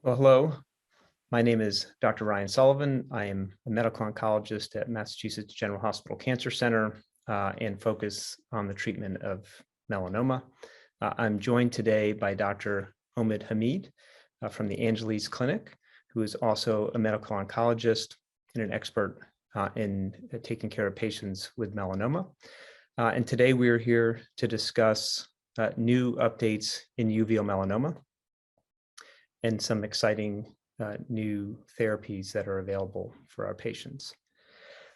Well, hello. My name is Dr. Ryan Sullivan. I am a medical oncologist at Massachusetts General Hospital Cancer Center and focus on the treatment of melanoma. I'm joined today by Dr. Omid Hamid from the Angeles Clinic, who is also a medical oncologist and an expert in taking care of patients with melanoma. And today we are here to discuss new updates in uveal melanoma and some exciting new therapies that are available for our patients.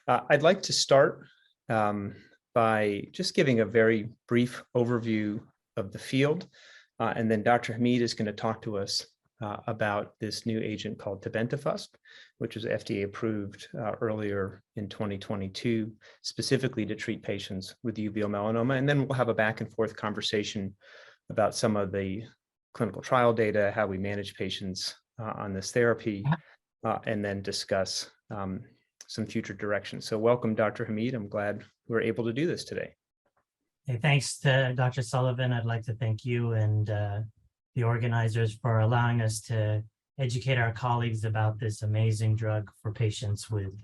I'd like to start by just giving a very brief overview of the field, and then Dr. Hamid is going to talk to us about this new agent called tebentafusp, which was FDA approved earlier in 2022, specifically to treat patients with uveal melanoma. And then we'll have a back and forth conversation about some of the clinical trial data, how we manage patients on this therapy, and then discuss some future directions. So welcome, Dr. Hamid. I'm glad we're able to do this today. Hey, thanks to Dr. Sullivan. I'd like to thank you and the organizers for allowing us to educate our colleagues about this amazing drug for patients with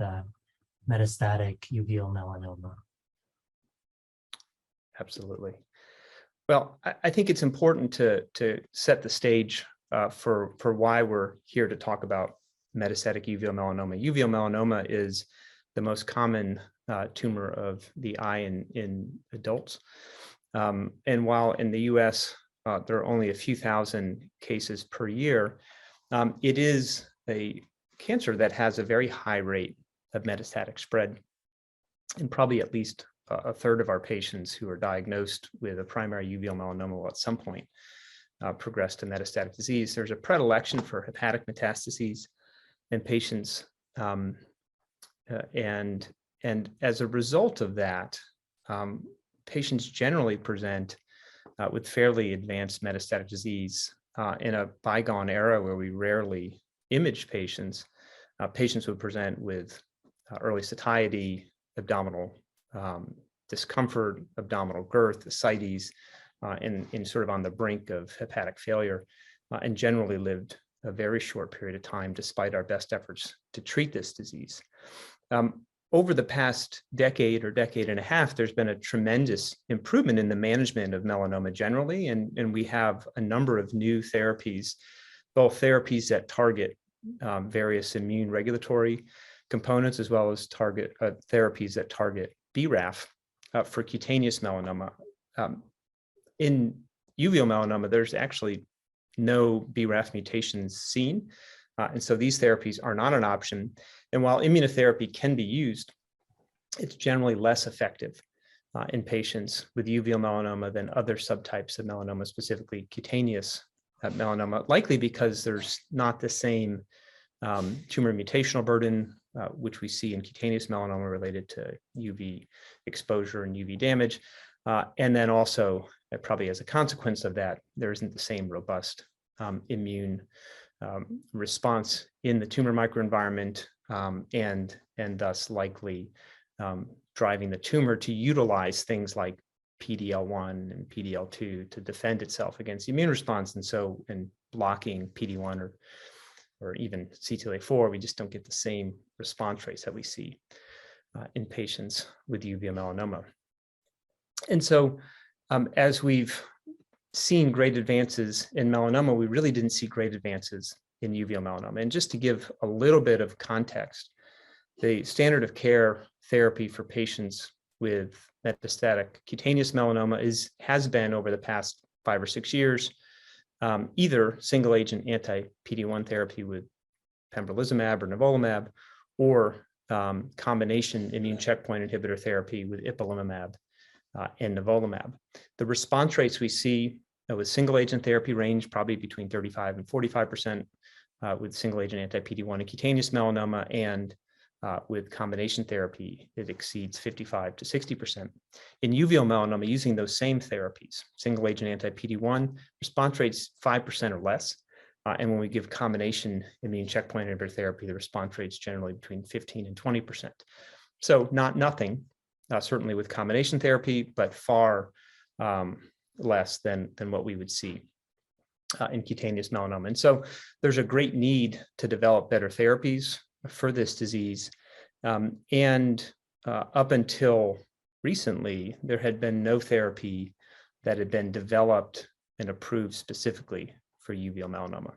metastatic uveal melanoma. Absolutely. Well, I think it's important to set the stage for why we're here to talk about metastatic uveal melanoma. Uveal melanoma is the most common tumor of the eye in adults. And while in the US, there are only a few thousand cases per year, it is a cancer that has a very high rate of metastatic spread, and probably at least a third of our patients who are diagnosed with a primary uveal melanoma will at some point progress to metastatic disease. There's a predilection for hepatic metastases in patients, and as a result of that, patients generally present with fairly advanced metastatic disease. In a bygone era where we rarely imaged patients, patients would present with early satiety, abdominal discomfort, abdominal girth, ascites, and sort of on the brink of hepatic failure, and generally lived a very short period of time despite our best efforts to treat this disease. Over the past decade or decade and a half, there's been a tremendous improvement in the management of melanoma generally, and we have a number of new therapies, both therapies that target various immune regulatory components, as well as therapies that target BRAF for cutaneous melanoma. In uveal melanoma, there's actually no BRAF mutations seen, and so these therapies are not an option. And while immunotherapy can be used, it's generally less effective in patients with uveal melanoma than other subtypes of melanoma, specifically cutaneous melanoma, likely because there's not the same tumor mutational burden, which we see in cutaneous melanoma related to UV exposure and UV damage. And then also, probably as a consequence of that, there isn't the same robust immune response in the tumor microenvironment, and thus likely driving the tumor to utilize things like PD-L1 and PD-L2 to defend itself against the immune response. And so in blocking PD-1 or even CTLA-4, we just don't get the same response rates that we see in patients with uveal melanoma. And so as we've seen great advances in melanoma, we really didn't see great advances in uveal melanoma. And just to give a little bit of context, the standard of care therapy for patients with metastatic cutaneous melanoma has been over the past 5 or 6 years, either single agent anti-PD-1 therapy with pembrolizumab or nivolumab, or combination immune checkpoint inhibitor therapy with ipilimumab and nivolumab. The response rates we see with single agent therapy range probably between 35 and 45% with single agent anti-PD-1 in cutaneous melanoma, and with combination therapy, it exceeds 55 to 60%. In uveal melanoma, using those same therapies, single agent anti-PD-1, response rates 5% or less. And when we give combination immune checkpoint inhibitor therapy, the response rates generally between 15 and 20%. So not nothing, certainly with combination therapy, but far less than what we would see in cutaneous melanoma. And so there's a great need to develop better therapies for this disease. Up until recently, there had been no therapy that had been developed and approved specifically for uveal melanoma.